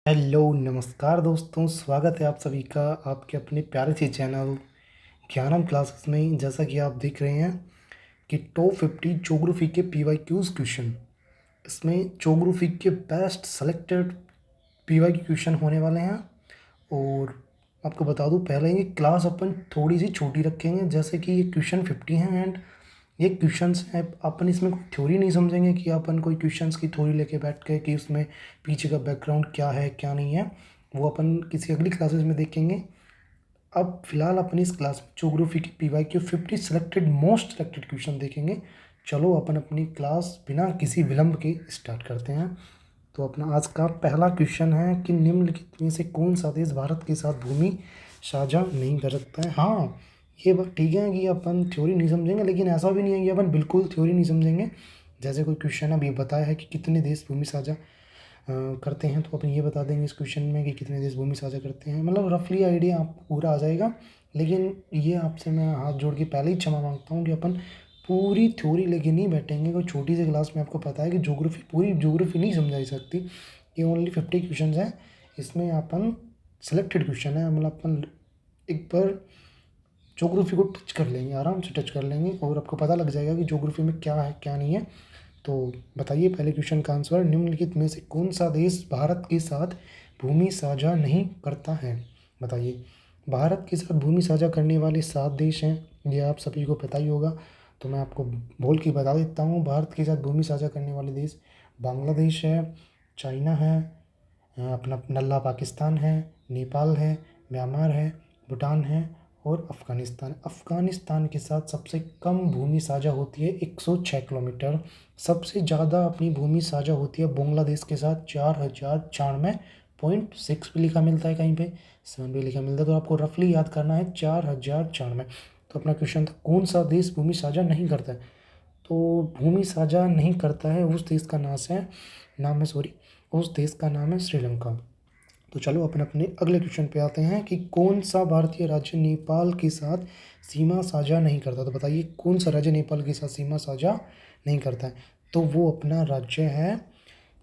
Hello नमस्कार दोस्तों, स्वागत है आप सभी का आपके अपने प्यारे से चैनल ज्ञानम क्लासेस में। जैसा कि आप देख रहे हैं कि टॉप 50 ज्योग्राफी के पीवाईक्यूज क्वेश्चन, इसमें ज्योग्राफी के बेस्ट सेलेक्टेड पीवाईक्यू क्वेश्चन होने वाले हैं। और आपको बता दूं, पहले ये क्लास अपन थोड़ी सी छोटी रखेंगे, जैसे कि ये क्वेश्चन 50 हैं एंड ये क्वेश्चंस हैं। अपन इसमें कोई थ्योरी नहीं समझेंगे कि अपन कोई क्वेश्चंस की थ्योरी लेके बैठ के कि उसमें पीछे का बैकग्राउंड क्या है क्या नहीं है, वो अपन किसी अगली क्लासेस में देखेंगे। अब फिलहाल अपन इस क्लास में ज्योग्राफी की PYQ 50 selected most selected question देखेंगे। चलो अपन अपनी क्लास बिना किसी विलंब के स्टार्ट करते हैं। तो अपना आज का पहला क्वेश्चन है कि निम्नलिखित में से कौन सा देश भारत के साथ भूमि साझा नहीं कर सकता है। हाँ, ये बात ठीक है कि अपन थ्योरी नहीं समझेंगे, लेकिन ऐसा भी नहीं है कि अपन बिल्कुल थ्योरी नहीं समझेंगे। जैसे कोई क्वेश्चन अभी बताया है कि कितने देश भूमि साझा करते हैं, तो अपन ये बता देंगे इस क्वेश्चन में कि कितने देश भूमि साझा करते हैं। मतलब रफली आइडिया आपको पूरा आ जाएगा। लेकिन ये आपसे मैं हाथ जोड़ के पहले ही क्षमा मांगता हूँ कि अपन पूरी थ्योरी लेके नहीं बैठेंगे। कोई छोटी सी क्लास में आपको पता है कि ज्योग्राफी पूरी ज्योग्राफी नहीं समझाई सकती। ये ओनली 50 क्वेश्चन हैं, इसमें अपन सेलेक्टेड क्वेश्चन है। मतलब अपन एक बार ज्योग्राफी को टच कर लेंगे, आराम से टच कर लेंगे और आपको पता लग जाएगा कि ज्योग्राफी में क्या है क्या नहीं है। तो बताइए पहले क्वेश्चन का आंसर, निम्नलिखित में से कौन सा देश भारत के साथ भूमि साझा नहीं करता है। बताइए, भारत के साथ भूमि साझा करने वाले 7 देश हैं, ये आप सभी को पता ही होगा। तो मैं आपको बोल के बता देता हूँ, भारत के साथ भूमि साझा करने वाले देश बांग्लादेश है, चाइना है, अपना नल्ला पाकिस्तान है, नेपाल है, म्यांमार है, भूटान है और अफ़गानिस्तान। अफ़गानिस्तान के साथ सबसे कम भूमि साझा होती है 106 किलोमीटर। सबसे ज़्यादा अपनी भूमि साझा होती है बांग्लादेश के साथ 4094.6 भी लिखा मिलता है, कहीं पे 7 भी लिखा मिलता है। तो आपको रफली याद करना है 4094। तो अपना क्वेश्चन था कौन सा देश भूमि साझा नहीं करता है। तो भूमि साझा नहीं करता है उस देश का उस देश का नाम है श्रीलंका। तो चलो अपन अपने अगले क्वेश्चन पे आते हैं कि कौन सा भारतीय राज्य नेपाल के साथ सीमा साझा नहीं करता। तो बताइए कौन सा राज्य नेपाल के साथ सीमा साझा नहीं करता है। तो वो अपना राज्य है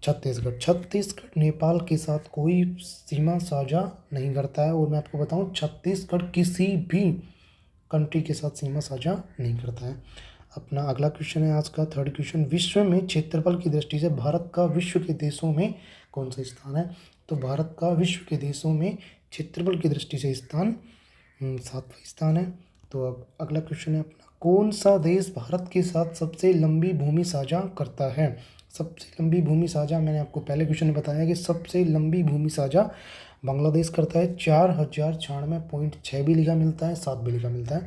छत्तीसगढ़। छत्तीसगढ़ नेपाल के साथ कोई सीमा साझा नहीं करता है। और मैं आपको बताऊं, छत्तीसगढ़ किसी भी कंट्री के साथ सीमा साझा नहीं करता है। अपना अगला क्वेश्चन है आज का थर्ड क्वेश्चन, विश्व में क्षेत्रफल की दृष्टि से भारत का विश्व के देशों में कौन सा स्थान है। तो भारत का विश्व के देशों में क्षेत्रफल की दृष्टि से स्थान 7वां स्थान है। तो अब अगला क्वेश्चन है अपना, कौन सा देश भारत के साथ सबसे लंबी भूमि साझा करता है। सबसे लंबी भूमि साझा मैंने आपको पहले क्वेश्चन में बताया कि सबसे लंबी भूमि साझा बांग्लादेश करता है, 4096.6 भी लिखा मिलता है, 7 भी लिखा मिलता है।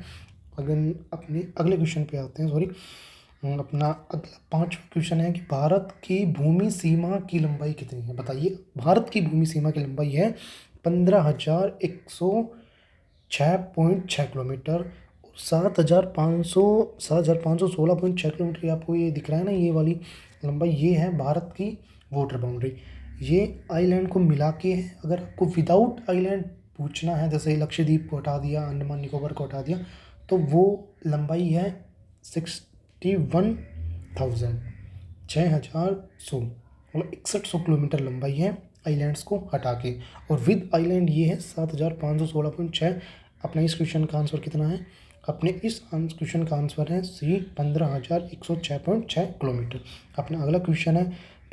अगर अपने अगले क्वेश्चन पे आते हैं, सॉरी, अपना अगला 5वां क्वेश्चन है कि भारत की भूमि सीमा की लंबाई कितनी है। बताइए, भारत की भूमि सीमा की लंबाई है 15,106.6 किलोमीटर और 7,516.6 किलोमीटर। आपको ये दिख रहा है ना, ये वाली लंबाई, ये है भारत की वाटर बाउंड्री। ये आइलैंड को मिला के है। अगर आपको विदाउट आइलैंड पूछना है, जैसे लक्षद्वीप को हटा दिया, अंडमान निकोबार को हटा दिया, तो वो लंबाई है 61,000, 6,100, मतलब 6100 किलोमीटर लंबाई है आइलैंड्स को हटा के। और विद आइलैंड ये है 7,516.6। अपना इस क्वेश्चन का आंसर कितना है। अपने इस क्वेश्चन का आंसर है सी 15,106.6 किलोमीटर। अपना अगला क्वेश्चन है,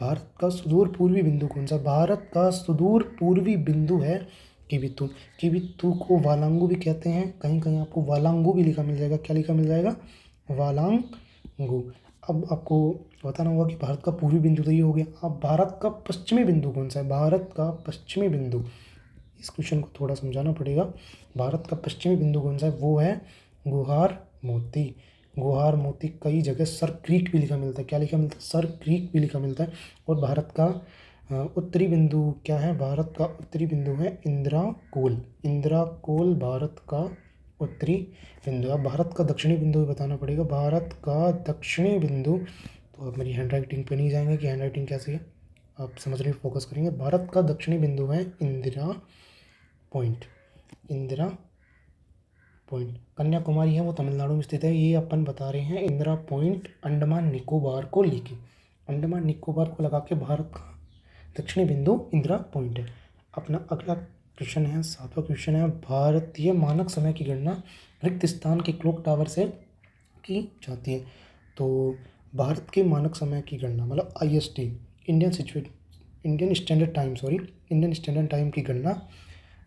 भारत का सुदूर पूर्वी बिंदु कौन सा। भारत का सुदूर पूर्वी बिंदु है किबिथू। किबिथू को वालांगू भी कहते हैं, कहीं कहीं आपको वालांगू भी लिखा मिल जाएगा। क्या लिखा मिल जाएगा, वालांगू। अब आपको बताना होगा कि भारत का पूर्वी बिंदु तो ये हो गया। अब भारत का पश्चिमी बिंदु कौन सा है। भारत का पश्चिमी बिंदु, इस क्वेश्चन को थोड़ा समझाना पड़ेगा। भारत का पश्चिमी बिंदु कौन सा है, वो है गुहार मोती। गुहार मोती, कई जगह सर क्रीक भी लिखा मिलता है। क्या लिखा मिलता है, सर क्रीक भी लिखा मिलता है। और भारत का उत्तरी बिंदु क्या है, भारत का उत्तरी बिंदु है इंदिरा कोल। इंदिरा कोल भारत का उत्तरी बिंदु। अब भारत का दक्षिणी बिंदु भी बताना पड़ेगा। भारत का दक्षिणी बिंदु, तो अब मेरी हैंड राइटिंग पे नहीं जाएंगे कि हैंड राइटिंग कैसी है, आप समझने पर फोकस करेंगे। भारत का दक्षिणी बिंदु है इंदिरा पॉइंट। इंदिरा पॉइंट कन्याकुमारी है, वो तमिलनाडु में स्थित है। ये अपन बता रहे हैं इंदिरा पॉइंट अंडमान निकोबार को लगा के भारत का दक्षिणी बिंदु इंदिरा पॉइंट है। अपना अगला क्वेश्चन है, 7वां क्वेश्चन है, भारतीय मानक समय की गणना रिक्त स्थान के क्लॉक टावर से की जाती है। तो भारत के मानक समय की गणना मतलब IST, इंडियन स्टैंडर्ड टाइम की गणना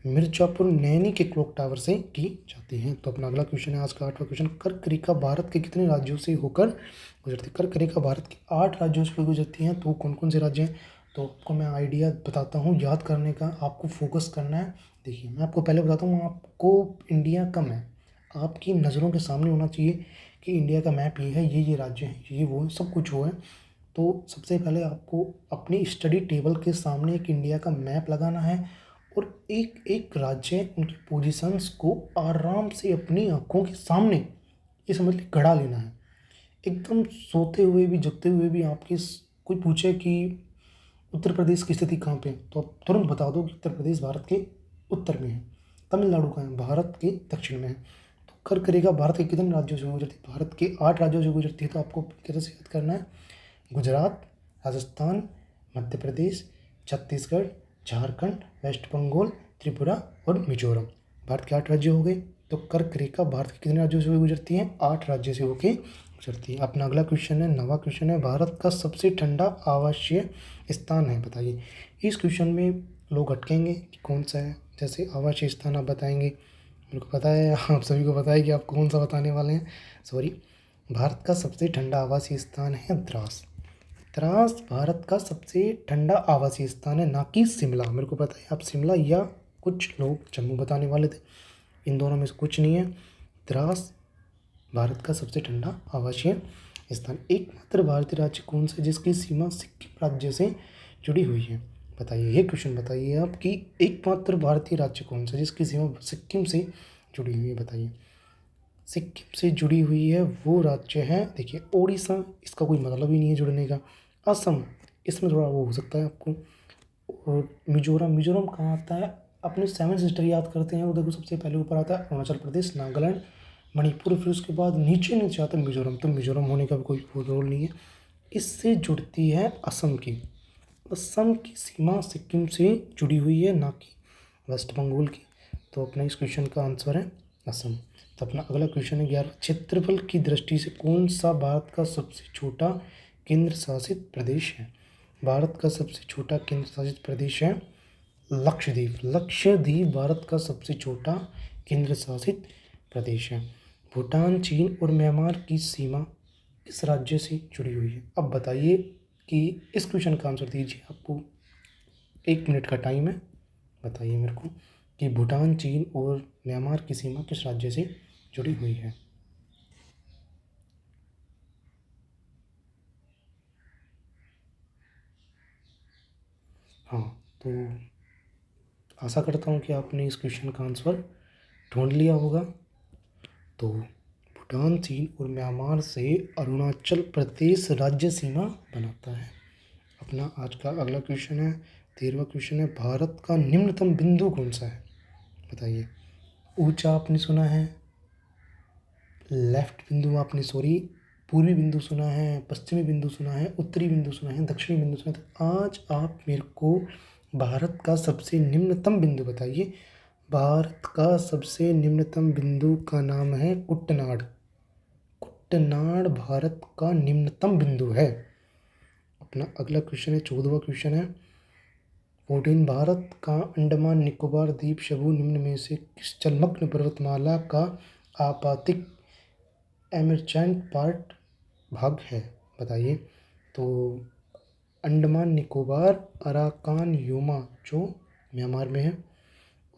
मिर्जापुर नैनी के क्लॉक टावर से की जाती है। तो अपना अगला क्वेश्चन है आज का 8वां क्वेश्चन, कर्क रेखा भारत के कितने राज्यों से होकर गुजरती है? कर्क रेखा भारत के 8 राज्यों से गुजरती है। तो कौन कौन से राज्य हैं? तो आपको मैं आइडिया बताता हूँ याद करने का, आपको फोकस करना है। देखिए मैं आपको पहले बताता हूँ, आपको इंडिया का मैप आपकी नज़रों के सामने होना चाहिए कि इंडिया का मैप ये है, ये राज्य हैं, ये वो है, सब कुछ वो है। तो सबसे पहले आपको अपनी स्टडी टेबल के सामने एक इंडिया का मैप लगाना है और एक एक राज्य उनकी पोजीशंस को आराम से अपनी आंखों के सामने, ये समझ ली, गड़ा लेना है। एकदम सोते हुए भी, जगते हुए भी आपके कोई पूछे कि उत्तर प्रदेश की स्थिति कहाँ पे है, तो आप तुरंत बता दो कि उत्तर प्रदेश भारत के उत्तर में है। तमिलनाडु कहाँ है? भारत के दक्षिण में है। तो कर्क रेखा भारत के कितने राज्यों से गुजरती है? भारत के 8 राज्यों से गुजरती है। तो आपको कैसे से याद करना है? गुजरात, राजस्थान, मध्य प्रदेश, छत्तीसगढ़, झारखंड, वेस्ट बंगाल, त्रिपुरा और मिजोरम। भारत के 8 राज्य हो गए। तो कर्क रेखा भारत के कितने राज्यों से गुजरती है? 8 राज्य से होके गुजरती है। अपना अगला क्वेश्चन है, 9वां क्वेश्चन है, भारत का सबसे ठंडा आवासीय स्थान है, बताइए। इस क्वेश्चन में लोग अटकेंगे कि कौन सा है। जैसे आवासीय स्थान आप बताएंगे, मेरे को पता है, आप सभी को पता है कि आप कौन सा बताने वाले हैं। सॉरी, भारत का सबसे ठंडा आवासीय स्थान है द्रास। द्रास भारत का सबसे ठंडा आवासीय स्थान है, ना कि शिमला। मेरे को पता है आप शिमला या कुछ लोग जम्मू बताने वाले थे, इन दोनों में से कुछ नहीं है। द्रास भारत का सबसे ठंडा आवासीय स्थान। एकमात्र भारतीय राज्य कौन सा है जिसकी सीमा सिक्किम राज्य से जुड़ी हुई है? बताइए, ये क्वेश्चन बताइए आप कि एकमात्र भारतीय राज्य कौन सा जिसकी सीमा सिक्किम से जुड़ी हुई है? बताइए। सिक्किम से जुड़ी हुई है वो राज्य है, देखिए, ओडिशा, इसका कोई मतलब ही नहीं है जुड़ने का। असम, इसमें थोड़ा वो हो सकता है आपको। और मिजोरम कहाँ आता है? अपने 7 सिस्टर याद करते हैं, वो देखो सबसे पहले ऊपर आता है अरुणाचल प्रदेश, नागालैंड, मणिपुर, फिर उसके बाद नीचे नीचे आता है मिजोरम। तो मिजोरम होने का भी कोई रोल नहीं है। इससे जुड़ती है असम की। असम की सीमा सिक्किम से जुड़ी हुई है, ना कि वेस्ट बंगाल की। तो अपना इस क्वेश्चन का आंसर है असम। तो अपना अगला क्वेश्चन है 11, क्षेत्रफल की दृष्टि से कौन सा भारत का सबसे छोटा केंद्र शासित प्रदेश है? भारत का सबसे छोटा केंद्र शासित प्रदेश है लक्षद्वीप। लक्षद्वीप भारत का सबसे छोटा केंद्र शासित प्रदेश है। भूटान, चीन और म्यांमार की सीमा किस राज्य से जुड़ी हुई है? अब बताइए कि इस क्वेश्चन का आंसर दीजिए। आपको 1 मिनट का टाइम है, बताइए मेरे को कि भूटान, चीन और म्यांमार की सीमा किस राज्य से जुड़ी हुई है? हाँ, तो आशा करता हूँ कि आपने इस क्वेश्चन का आंसर ढूंढ लिया होगा। तो भूटान, चीन और म्यांमार से अरुणाचल प्रदेश राज्य सीमा बनाता है। अपना आज का अगला क्वेश्चन है, 13वां क्वेश्चन है, भारत का निम्नतम बिंदु कौन सा है? बताइए। ऊंचा आपने सुना है, लेफ्ट बिंदु आपने, सॉरी, पूर्वी बिंदु सुना है, पश्चिमी बिंदु सुना है, उत्तरी बिंदु सुना है, दक्षिणी बिंदु सुना है। तो आज आप मेरे को भारत का सबसे निम्नतम बिंदु बताइए। भारत का सबसे निम्नतम बिंदु का नाम है कुट्टनाड। कुट्टनाड भारत का निम्नतम बिंदु है। अपना अगला क्वेश्चन है, 14वां क्वेश्चन है, 14, भारत का अंडमान निकोबार द्वीप समूह निम्न में से किस जलमग्न पर्वतमाला का आपातिक एमरजेंट पार्ट भाग है? बताइए। तो अंडमान निकोबार अराकान योमा जो म्यांमार में है,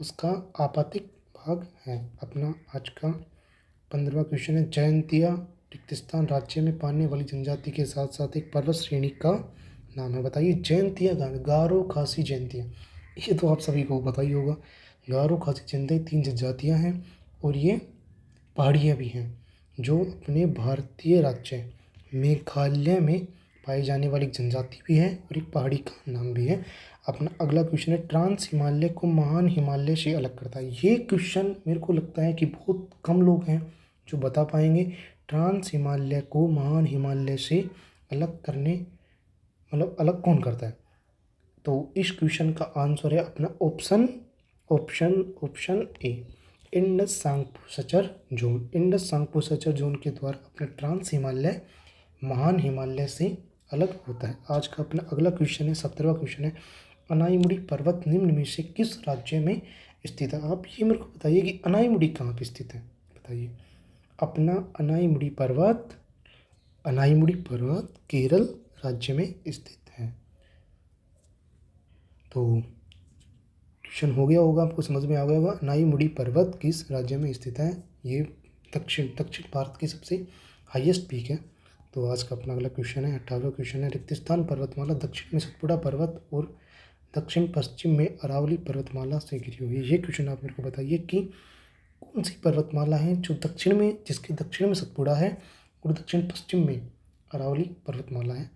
उसका आपातिक भाग है। अपना आज का 15वां क्वेश्चन है, जयंतिया रिक्तस्थान राज्य में पाने वाली जनजाति के साथ साथ एक पर्वत श्रेणी का नाम है। बताइए। जयंतिया गारो खासी जयंतिया, ये तो आप सभी को पता ही होगा। गारो खासी जयंतिया 3 जनजातियाँ हैं और ये पहाड़ियाँ भी हैं जो अपने भारतीय राज्य मेघालय में पाई जाने वाली एक जनजाति भी है और एक पहाड़ी का नाम भी है। अपना अगला क्वेश्चन है, ट्रांस हिमालय को महान हिमालय से अलग करता है। ये क्वेश्चन मेरे को लगता है कि बहुत कम लोग हैं जो बता पाएंगे। ट्रांस हिमालय को महान हिमालय से अलग करने, मतलब अलग कौन करता है? तो इस क्वेश्चन का आंसर है अपना option option option A, Indus Tsangpo suture zone. Indus Tsangpo suture zone के द्वारा अपने ट्रांस हिमालय महान हिमालय से अलग होता है। आज का अपना अगला क्वेश्चन है, 17वां क्वेश्चन है, अनाईमुड़ी पर्वत निम्न में से किस राज्य में स्थित है? आप ये मेरे को बताइए कि अनाईमुड़ी कहाँ पे स्थित है, बताइए। अपना अनाईमुड़ी पर्वत केरल राज्य में स्थित है। तो क्वेश्चन हो गया होगा, आपको समझ में आ गया होगा। अनाईमुड़ी पर्वत किस राज्य में स्थित है? ये दक्षिण भारत की सबसे हाईएस्ट पीक है। तो आज का अपना अगला क्वेश्चन है, 18वां क्वेश्चन है, रेगिस्तान पर्वतमाला दक्षिण में सतपुड़ा पर्वत और दक्षिण पश्चिम में अरावली पर्वतमाला से घिरी हुई है। ये क्वेश्चन आप मेरे को बताइए कि कौन सी पर्वतमाला है जो दक्षिण में, जिसके दक्षिण में सतपुड़ा है और दक्षिण पश्चिम में अरावली पर्वतमाला है।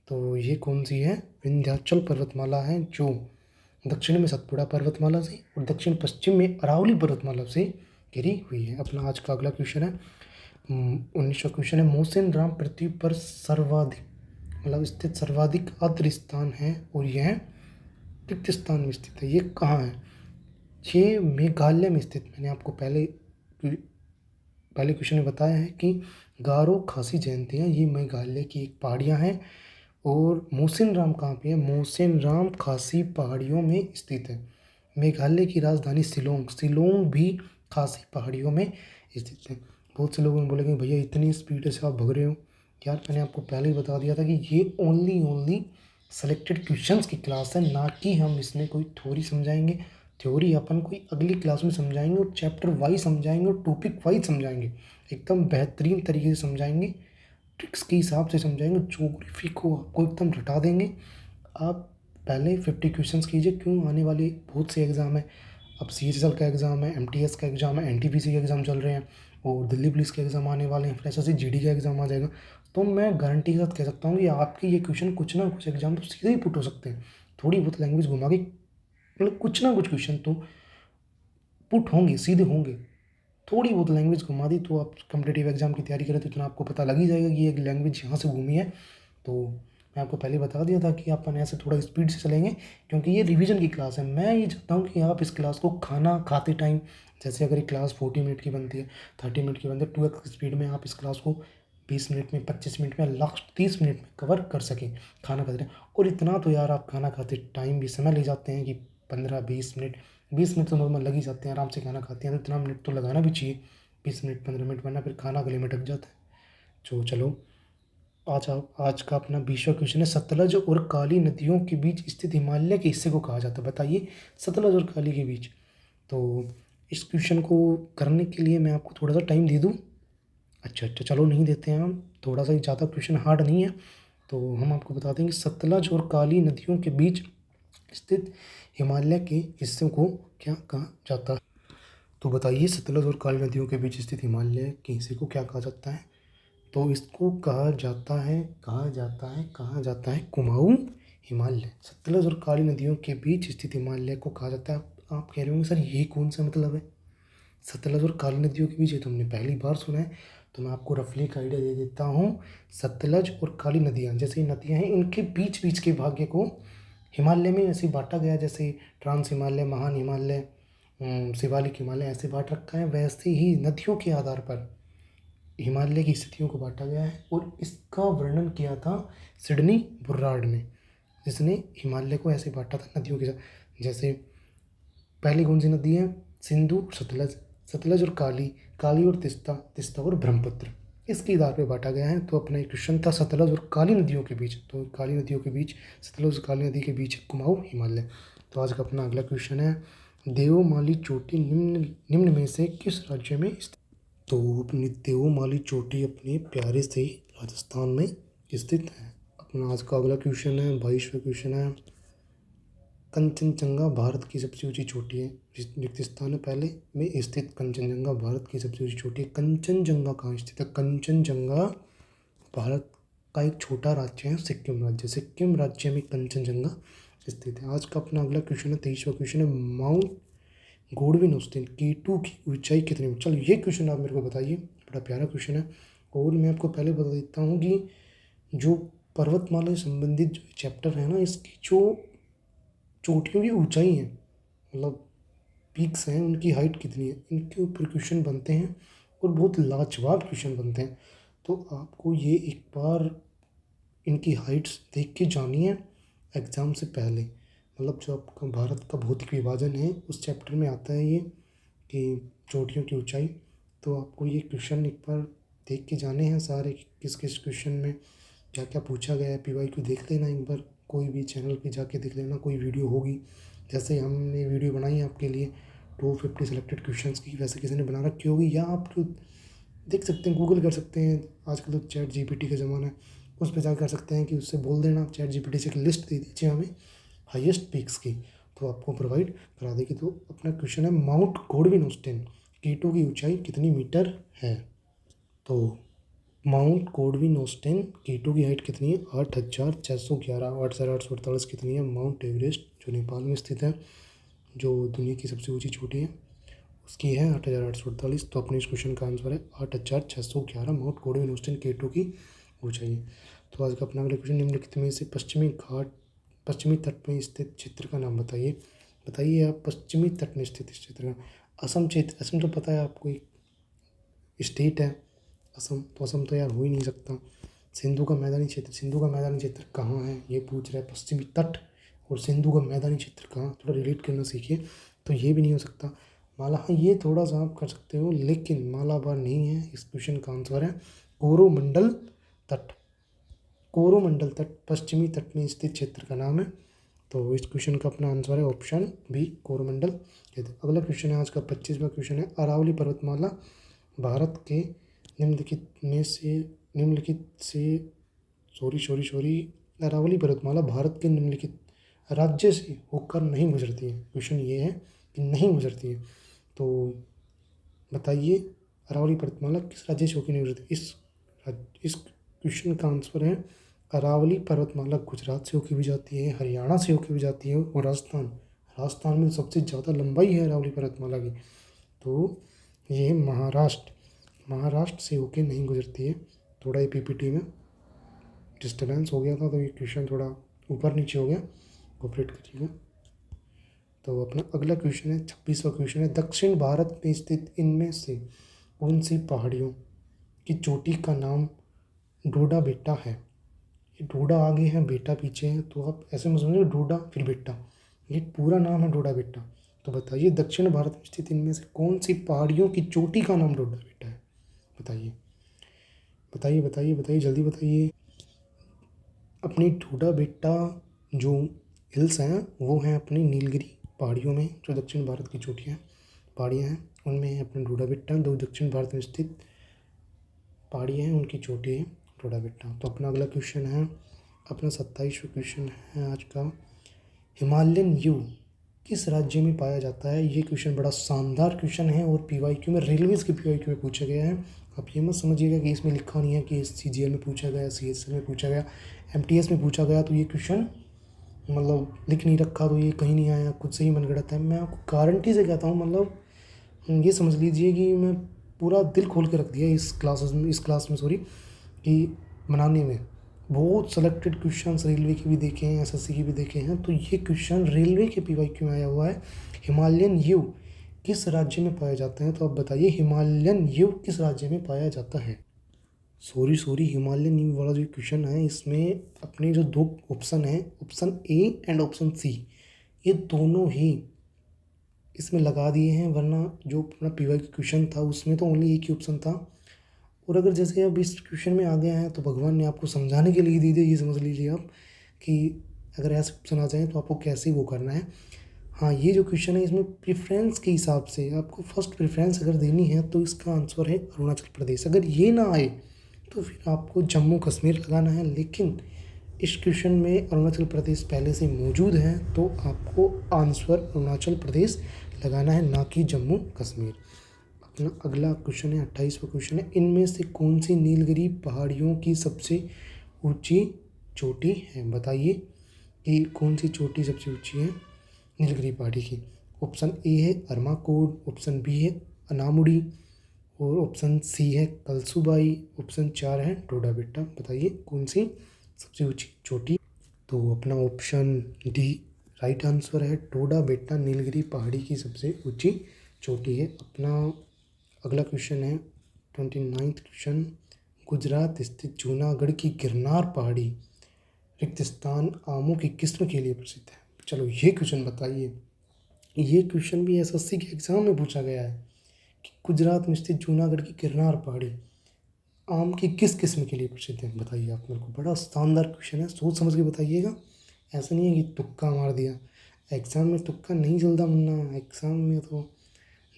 तो ये कौन सी है? विंध्याचल पर्वतमाला है जो दक्षिण में सतपुड़ा पर्वतमाला से और दक्षिण पश्चिम में अरावली पर्वतमाला से घिरी हुई है। अपना आज का अगला क्वेश्चन है, 19वां क्वेश्चन है, मोहसिन राम पृथ्वी पर स्थित सर्वाधिक आर्द्र स्थान है और यह रिक्त स्थान में स्थित है। ये कहाँ है? ये मेघालय में स्थित। मैंने आपको पहले क्वेश्चन में बताया है कि गारो खासी जयंतियाँ ये मेघालय की एक पहाड़ियाँ हैं। और मोहसिन राम कहाँ पे है? मोहसिन राम खासी पहाड़ियों में स्थित है। मेघालय की राजधानी शिलोंग भी खासी पहाड़ियों में स्थित है। बहुत से लोगों ने बोलेंगे भैया इतनी स्पीड से आप भाग रहे हो। यार मैंने आपको पहले ही बता दिया था कि ये ओनली सेलेक्टेड क्वेश्चंस की क्लास है, ना कि हम इसमें कोई थ्योरी समझाएंगे। थ्योरी अपन कोई अगली क्लास में समझाएंगे और चैप्टर वाइज समझाएंगे और टॉपिक वाइज समझाएंगे, एकदम बेहतरीन तरीके से समझाएंगे, ट्रिक्स के हिसाब से समझाएंगे। ज्योग्राफी को आपको एकदम रटा देंगे। आप पहले 50 क्वेश्चंस कीजिए, क्यों आने वाले बहुत से एग्ज़ाम है। अब CHSL का एग्ज़ाम है, MTS का एग्ज़ाम है, NTPC के एग्ज़ाम चल रहे हैं और दिल्ली पुलिस के एग्ज़ाम आने वाले हैं, फिर ऐसे GD का एग्ज़ाम आ जाएगा। तो मैं गारंटी के साथ कह सकता हूँ कि आपके ये क्वेश्चन कुछ ना कुछ एग्ज़ाम तो सीधे ही पुट हो सकते हैं। थोड़ी बहुत लैंग्वेज घुमा के मतलब कुछ ना कुछ क्वेश्चन तो पुट होंगे, सीधे होंगे। थोड़ी बहुत लैंग्वेज घुमा दी तो आप कम्पिटेटिव एग्जाम की तैयारी करें तो इतना आपको पता लग ही जाएगा कि ये लैंग्वेज यहाँ से घूमी है। तो मैं आपको पहले बता दिया था कि अपन ऐसे थोड़ा स्पीड से चलेंगे क्योंकि ये रिवीजन की क्लास है। मैं ये चाहता हूँ कि आप इस क्लास को खाना खाते टाइम, जैसे अगर ये क्लास 40 मिनट की बनती है, 30 मिनट की बनती है, 2x स्पीड में आप इस क्लास को 20 मिनट में, 25 मिनट में, लास्ट 30 मिनट में कवर कर सकें खाना खाते टाइम। और इतना तो यार आप खाना खाते टाइम भी समय ले जाते हैं कि 15-20 मिनट, 20 मिनट तो नॉर्मल लग ही जाते हैं, आराम से खाना खाते हैं तो इतना मिनट तो लगाना भी चाहिए, 20 मिनट 15 मिनट, वरना फिर खाना गले में ढक जाता है। तो चलो आज का अपना 20वां क्वेश्चन है, सतलज और काली नदियों के बीच स्थित हिमालय के हिस्से को कहा जाता है? बताइए, सतलज और काली के बीच। तो इस क्वेश्चन को करने के लिए मैं आपको थोड़ा सा टाइम दे दूँ? अच्छा चलो नहीं देते हैं हम, थोड़ा सा ज़्यादा क्वेश्चन हार्ड नहीं है। तो हम आपको बता देंगे सतलज और काली नदियों के बीच स्थित हिमालय के हिस्सों को क्या कहा जाता है? तो बताइए, सतलज और काली नदियों के बीच स्थित हिमालय के हिस्से को क्या कहा जाता है? तो इसको कहा जाता है कुमाऊं हिमालय। सतलज और काली नदियों के बीच स्थित हिमालय को कहा जाता है। आप कह रहे होंगे सर ये कौन सा मतलब है सतलज और काली नदियों के बीच? ये तो हमने पहली बार सुना है। तो मैं आपको रफली एक आइडिया दे देता हूँ। सतलज और काली नदियाँ जैसे नदियाँ हैं, इनके बीच बीच के भाग्य को हिमालय में ऐसे बांटा गया, जैसे ट्रांस हिमालय, महान हिमालय, शिवालिक हिमालय ऐसे बांट रखा है। वैसे ही नदियों के आधार पर हिमालय की स्थितियों को बांटा गया है और इसका वर्णन किया था सिडनी बुर्रार्ड ने, जिसने हिमालय को ऐसे बांटा था नदियों के साथ। जैसे पहली कौन सी नदी है? सिंधु, सतलज और काली और तिस्ता और ब्रह्मपुत्र, इसके आधार पर बांटा गया है। तो अपना एक क्वेश्चन था सतलज और काली नदियों के बीच, तो काली नदियों के बीच, सतलज और काली नदी के बीच कुमाऊं हिमालय। तो आज का अपना अगला क्वेश्चन है, देवमाली चोटी निम्न में से किस राज्य में स्थित? तो अपनी देवमाली चोटी अपने प्यारे से राजस्थान में स्थित है। अपना आज का अगला क्वेश्चन है, 22वां क्वेश्चन है, कंचनजंगा भारत की सबसे ऊंची चोटी है, रिक्त स्थान है पहले में स्थित। कंचनजंगा भारत की सबसे ऊंची चोटी है। कंचनजंगा कहाँ स्थित है? कंचनजंगा भारत का एक छोटा राज्य है, सिक्किम राज्य। सिक्किम राज्य में कंचनजंगा स्थित है। आज का अपना अगला क्वेश्चन है, 23वां क्वेश्चन है, माउंट गोडविन ऑस्टिन K2 की ऊंचाई कितनी? चलो ये क्वेश्चन आप मेरे को बताइए, बड़ा प्यारा क्वेश्चन है। और मैं आपको पहले बता देता हूँ कि जो पर्वतमाला से संबंधित जो चैप्टर है ना, इसकी जो चोटियों की ऊंचाई है, मतलब पीक्स हैं, उनकी हाइट कितनी है, इनके ऊपर क्वेश्चन बनते हैं और बहुत लाजवाब क्वेश्चन बनते हैं। तो आपको ये एक बार इनकी हाइट्स देख के जानी है एग्ज़ाम से पहले। मतलब जो आपका भारत का भौतिक विभाजन है उस चैप्टर में आता है ये कि चोटियों की ऊंचाई। तो आपको ये क्वेश्चन एक बार देख के जाने हैं सारे, किस किस क्वेश्चन में क्या क्या पूछा गया है। PYQ देख लेना एक बार, कोई भी चैनल पे जाके देख लेना, कोई वीडियो होगी। जैसे हमने वीडियो बनाई है आपके लिए 250 सिलेक्टेड क्वेश्चंस की, वैसे किसी ने बना रखी होगी, या आप खुद देख सकते हैं, गूगल कर सकते हैं। आजकल तो ChatGPT का ज़माना है, उस पर जाकर कर सकते हैं कि उससे बोल देना ChatGPT से एक लिस्ट दे दीजिए हमें हाईएस्ट पीक्स की, तो आपको प्रोवाइड करा देगी। तो अपना क्वेश्चन है माउंट गॉडविन ऑस्टिन K2 की ऊंचाई कितनी मीटर है। तो माउंट गॉडविन ऑस्टिन K2 की हाइट कितनी है, 8,611। 8,848 कितनी है माउंट एवरेस्ट, जो नेपाल में स्थित है, जो दुनिया की सबसे ऊंची चोटी है, उसकी है 8,848। तो अपने इस क्वेश्चन का आंसर है 8,611 माउंट गॉडविन ऑस्टिन K2 की ऊंचाई। तो आज का अपना अगला क्वेश्चन, निम्नलिखित में से पश्चिमी तट में स्थित क्षेत्र का नाम बताइए। बताइए आप पश्चिमी तट में स्थित इस क्षेत्र का। असम क्षेत्र, असम तो पता है आपको, एक स्टेट है असम, तो असम तो यार हो ही नहीं सकता। सिंधु का मैदानी क्षेत्र, सिंधु का मैदानी क्षेत्र कहाँ है ये पूछ रहा है, पश्चिमी तट और सिंधु का मैदानी क्षेत्र कहाँ, थोड़ा रिलेट करना सीखिए। तो ये भी नहीं हो सकता। माला, हाँ ये थोड़ा सा आप कर सकते हो, लेकिन मालाबार नहीं है। इस क्वेश्चन का आंसर है कोरोमंडल तट। कोरोमंडल तट पश्चिमी तट में स्थित क्षेत्र का नाम है। तो इस क्वेश्चन का अपना आंसर है ऑप्शन बी, कोरोमंडल क्षेत्र। अगला क्वेश्चन है आज का 25वां क्वेश्चन है, अरावली पर्वतमाला भारत के निम्नलिखित से सॉरी अरावली पर्वतमाला भारत के निम्नलिखित राज्य से होकर नहीं गुजरती है। क्वेश्चन ये है कि नहीं गुजरती है। तो बताइए अरावली पर्वतमाला किस राज्य से होकर नहीं गुजरती। इस क्वेश्चन का आंसर है अरावली पर्वतमाला गुजरात से होकर भी जाती है, हरियाणा से होकर भी जाती है, और राजस्थान में सबसे ज़्यादा लंबाई है अरावली पर्वतमाला की। तो ये महाराष्ट्र से होकर नहीं गुजरती है। थोड़ा ये PPT में डिस्टर्बेंस हो गया था, तो ये क्वेश्चन थोड़ा ऊपर नीचे हो गया, कोऑपरेट करिएगा। तो अपना अगला क्वेश्चन है 26वां क्वेश्चन है, दक्षिण भारत में स्थित इनमें से कौन सी पहाड़ियों की चोटी का नाम डोडा बेट्टा है। ये डोडा आगे है, बेटा पीछे है, तो आप ऐसे में समझिए डोडा फिर बेट्टा, ये पूरा नाम है डोडा बेट्टा। तो बताइए दक्षिण भारत में स्थित इनमें से कौन सी पहाड़ियों की चोटी का नाम डोडा बेट्टा है। बताइए बताइए बताइए बताइए, जल्दी बताइए। अपनी डोडा बेट्टा जो हिल्स हैं वो हैं अपनी नीलगिरी पहाड़ियों में, जो दक्षिण भारत की चोटियाँ पहाड़ियाँ हैं उनमें है अपना डोडा बेट्टा। दो दक्षिण भारत में स्थित पहाड़ियाँ हैं उनकी चोटी है डोडा बेट्टा। तो अपना अगला क्वेश्चन है, अपना 27वां क्वेश्चन है आज का, हिमालयन यू किस राज्य में पाया जाता है। ये क्वेश्चन बड़ा शानदार क्वेश्चन है और PYQ में, रेलवेज़ के PYQ में पूछा गया है। आप ये मत समझिएगा कि इसमें लिखा नहीं है कि CGL में पूछा गया, CSL में पूछा गया, MTS में पूछा गया, तो ये क्वेश्चन मतलब लिख नहीं रखा तो ये कहीं नहीं आया, खुद से ही मनगढ़ंत है। मैं आपको गारंटी से कहता हूँ, मतलब ये समझ लीजिए कि मैं पूरा दिल खोल के रख दिया इस क्लास में कि बनाने में। बहुत सेलेक्टेड क्वेश्चंस रेलवे के भी देखे हैं, SSC के भी देखे हैं, तो ये क्वेश्चन रेलवे के PYQ में आया हुआ है। हिमालयन यू किस राज्य में पाया जाता है। तो आप बताइए हिमालयन यू किस राज्य में पाया जाता है। सॉरी हिमालयन यू वाला जो क्वेश्चन है इसमें अपने जो दो ऑप्शन है, option A and option C, ये दोनों ही इसमें लगा दिए हैं, वरना जो अपना PYQ क्वेश्चन था उसमें तो ओनली एक ही ऑप्शन था। और अगर जैसे अब इस क्वेश्चन में आ गया है तो भगवान ने आपको समझाने के लिए दी थी, ये समझ लीजिए आप कि अगर ऐसे ऑप्शन आ जाए तो आपको कैसे वो करना है। हाँ ये जो क्वेश्चन है इसमें प्रेफरेंस के हिसाब से आपको फर्स्ट प्रेफरेंस अगर देनी है तो इसका आंसर है अरुणाचल प्रदेश। अगर ये ना आए तो फिर आपको जम्मू कश्मीर लगाना है, लेकिन इस क्वेश्चन में अरुणाचल प्रदेश पहले से मौजूद है, तो आपको आंसर अरुणाचल प्रदेश लगाना है, ना कि जम्मू कश्मीर। अपना अगला क्वेश्चन है 28वां क्वेश्चन है, इनमें से कौन सी नीलगिरी पहाड़ियों की सबसे ऊंची चोटी है। बताइए कि कौन सी चोटी सबसे ऊंची है नीलगिरी पहाड़ी की। ऑप्शन A है अरमाकोड, ऑप्शन B है अनामुड़ी, और ऑप्शन C है कलसूबाई, ऑप्शन 4 है डोडा बेट्टा। बताइए कौन सी सबसे ऊंची चोटी। तो अपना ऑप्शन D राइट आंसर है टोडा बेट्टा नीलगिरी पहाड़ी की सबसे ऊंची चोटी है। अपना अगला क्वेश्चन है 29वां क्वेश्चन। गुजरात स्थित जूनागढ़ की गिरनार पहाड़ी रिक्त स्थान आमों की किस्म के लिए प्रसिद्ध है। चलो ये क्वेश्चन बताइए। ये क्वेश्चन भी एसएससी के एग्जाम में पूछा गया है कि गुजरात में स्थित जूनागढ़ की गिरनार पहाड़ी आम की किस किस्म के लिए प्रसिद्ध है। बताइए आप मेरे को। बड़ा शानदार क्वेश्चन है, सोच समझ के बताइएगा। ऐसा नहीं है कि तुक्का मार दिया। एग्ज़ाम में तुक्का नहीं चलता मुन्ना, एग्ज़ाम में तो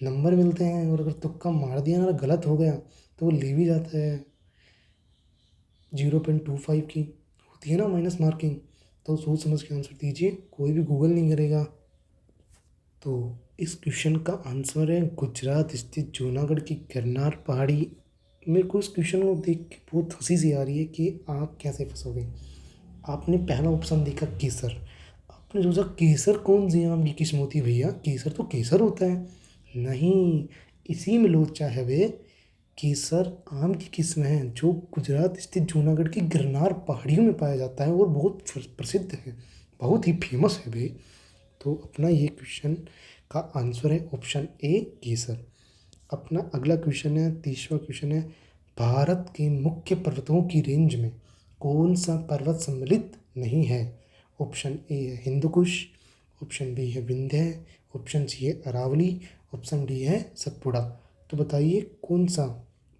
नंबर मिलते हैं, और अगर तुक्का मार दिया ना, गलत हो गया तो वो ले भी जाता है 0.25 की होती है ना माइनस मार्किंग। तो सोच समझ के आंसर दीजिए, कोई भी गूगल नहीं करेगा। तो इस क्वेश्चन का आंसर है गुजरात स्थित जूनागढ़ की गिरनार पहाड़ी। मेरे को इस क्वेश्चन को देख के बहुत हंसी सी आ रही है कि आप कैसे फंसोगे। आपने पहला ऑप्शन देखा केसर, आपने सोचा केसर कौन सी आम की किस्म होती है भैया, केसर तो केसर होता है। नहीं, इसी में लोचा है वे। केसर आम की किस्म है जो गुजरात स्थित जूनागढ़ की गिरनार पहाड़ियों में पाया जाता है और बहुत प्रसिद्ध है, बहुत ही फेमस है वे। तो अपना ये क्वेश्चन का आंसर है ऑप्शन ए केसर। अपना अगला क्वेश्चन है 30वां क्वेश्चन है। भारत के मुख्य पर्वतों की रेंज में कौन सा पर्वत सम्मिलित नहीं है। ऑप्शन ए है हिंदुकुश, ऑप्शन बी है विंध्य, ऑप्शन सी है अरावली, ऑप्शन डी है सतपुड़ा। तो बताइए कौन सा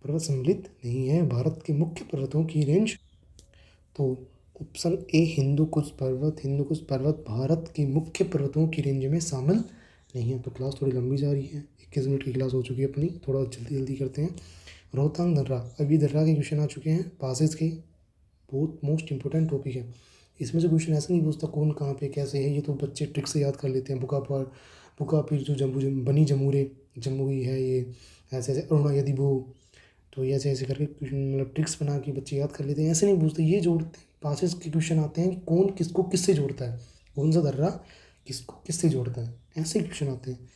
पर्वत सम्मिलित नहीं है भारत के मुख्य पर्वतों की रेंज। तो ऑप्शन ए हिंदू कुश पर्वत भारत के मुख्य पर्वतों की रेंज में शामिल नहीं है। तो क्लास थोड़ी लंबी जा रही है, 21 मिनट की क्लास हो चुकी है अपनी, थोड़ा जल्दी जल्दी करते हैं। रोहतांग दर्रा, अभी दर्रा के क्वेश्चन आ चुके हैं पासेज के, बहुत मोस्ट इंपॉर्टेंट टॉपिक है। इसमें से क्वेश्चन ऐसा नहीं पूछता कौन कहाँ पे कैसे है, ये तो बच्चे ट्रिक से याद कर लेते हैं। बुकापीर जो बनी जमूरे जम्मू है, ये ऐसे ऐसे अरुणा यदि वो, तो ये ऐसे ऐसे करके मतलब ट्रिक्स बना के बच्चे याद कर लेते हैं। ऐसे नहीं पूछते, ये जोड़ते हैं। पासेज के क्वेश्चन आते हैं कि कौन किसको किससे जोड़ता है, कौन सा दर्रा किसको किससे जोड़ता है, ऐसे क्वेश्चन आते हैं।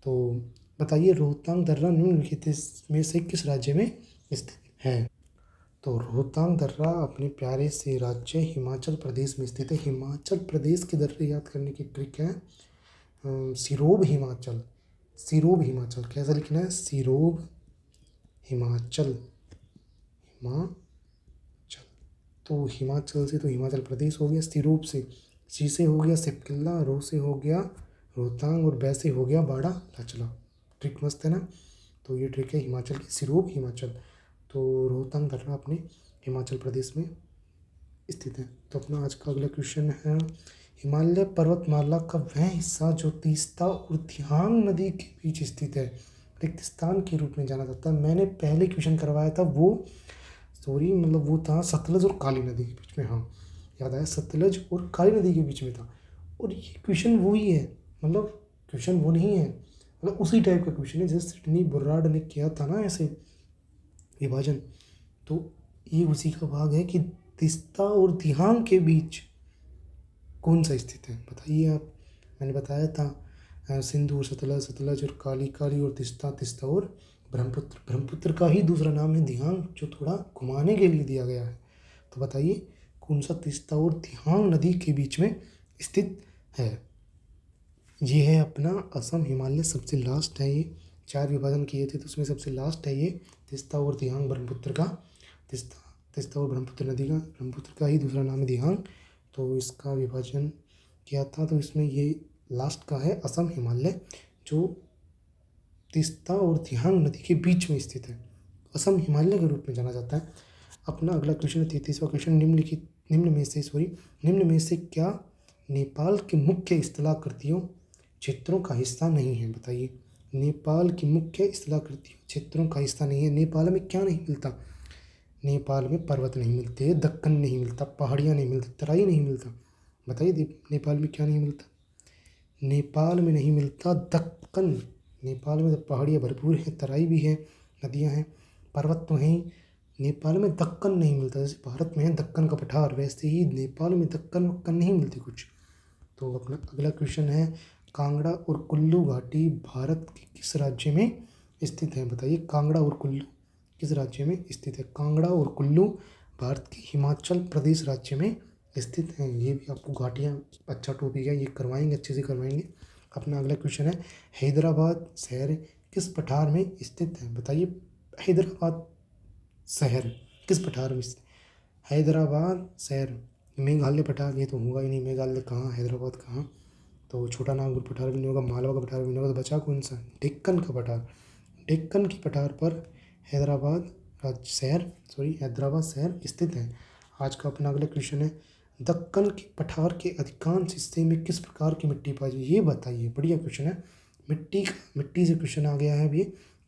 तो बताइए रोहतांग दर्रा निम्नलिखित में से किस राज्य में स्थित है। तो रोहतांग दर्रा अपने प्यारे से राज्य हिमाचल प्रदेश में स्थित है। हिमाचल प्रदेश के दर्रे याद करने की ट्रिक है सिरोब हिमाचल। सिरोब हिमाचल कैसा लिखना है, सिरोब हिमाचल, हिमाचल। तो हिमाचल से तो हिमाचल प्रदेश हो गया, सिरोब से सी से हो गया सिपकिल्ला, रो से हो गया रोहतांग, और बै से हो गया बाड़ा लाचला। ट्रिक मस्त है ना। तो ये ट्रिक है हिमाचल की, सिरोब हिमाचल। तो रोहतांग दर्रा अपने हिमाचल प्रदेश में स्थित है। तो अपना आज का अगला क्वेश्चन है हिमालय पर्वतमाला का वह हिस्सा जो तीस्ता और दियांग नदी के बीच स्थित है रिक्त स्थान के रूप में जाना जाता है। मैंने पहले क्वेश्चन करवाया था वो वो था सतलज और काली नदी के बीच में। हाँ याद आया, सतलज और काली नदी के बीच में था। और ये क्वेश्चन वही है, मतलब क्वेश्चन वो नहीं है, मतलब उसी टाइप का क्वेश्चन है जैसे सिडनी बुर्राड ने किया था ना ऐसे विभाजन। तो ये उसी का भाग है कि तीस्ता और दियांग के बीच कौन सा स्थित है, बताइए आप। मैंने बताया था सिंधु और सतलज, सतलज और काली, काली और तीस्ता, तीस्ता और ब्रह्मपुत्र। ब्रह्मपुत्र का ही दूसरा नाम है दियांग, जो थोड़ा घुमाने के लिए दिया गया है। तो बताइए कौन सा तीस्ता और दियांग नदी के बीच में स्थित है। ये है अपना असम हिमालय, सबसे लास्ट है ये। 4 विभाजन किए थे तो उसमें सबसे लास्ट है ये तीस्ता और दियांग ब्रह्मपुत्र का। तीस्ता और ब्रह्मपुत्र नदी का, ब्रह्मपुत्र का ही दूसरा नाम है दियांग। तो इसका विभाजन किया था, तो इसमें ये लास्ट का है असम हिमालय, जो तीस्ता और दियांग नदी के बीच में स्थित है, असम हिमालय के रूप में जाना जाता है। अपना अगला क्वेश्चन है 33वां क्वेश्चन। निम्न में से क्या नेपाल के मुख्य स्थलाकृतियों क्षेत्रों का हिस्सा नहीं है। बताइए नेपाल की मुख्य स्थलाकृतियों क्षेत्रों का हिस्सा नहीं है। नेपाल में क्या नहीं मिलता, नेपाल में पर्वत नहीं मिलते, दक्कन नहीं मिलता, पहाड़ियाँ नहीं मिलती, तराई नहीं मिलता। बताइए नेपाल में क्या नहीं मिलता। नेपाल में नहीं मिलता दक्कन। नेपाल में तो पहाड़ियाँ भरपूर हैं, तराई भी है, नदियाँ हैं, पर्वत तो हैं ही। नेपाल में दक्कन नहीं मिलता, जैसे भारत में है दक्कन का पठार, वैसे ही नेपाल में दक्कन वक्कन नहीं मिलती कुछ। तो अपना अगला क्वेश्चन है कांगड़ा और कुल्लू घाटी भारत के किस राज्य में स्थित है। बताइए कांगड़ा और कुल्लू किस राज्य में स्थित है। कांगड़ा और कुल्लू भारत के हिमाचल प्रदेश राज्य में स्थित हैं। ये भी आपको घाटियाँ अच्छा टॉपिक है, ये करवाएंगे, अच्छे से करवाएंगे। अपना अगला क्वेश्चन है, हैदराबाद शहर किस पठार में स्थित है? बताइए, हैदराबाद शहर किस पठार में स्थित? हैदराबाद शहर मेघालय पठार, ये तो होगा ही नहीं, मेघालय कहाँ, हैदराबाद कहाँ। तो छोटा नागपुर पठार भी नहीं होगा, मालवा का पठार भी नहीं होगा, तो बचा कौन सा? डेक्कन का पठार। डेक्कन की पठार पर हैदराबाद हैदराबाद शहर स्थित है। आज का अपना अगला क्वेश्चन है, दक्कन के पठार के अधिकांश हिस्से में किस प्रकार की मिट्टी पाई जाती है? ये बताइए, बढ़िया क्वेश्चन है। मिट्टी से क्वेश्चन आ गया है अभी,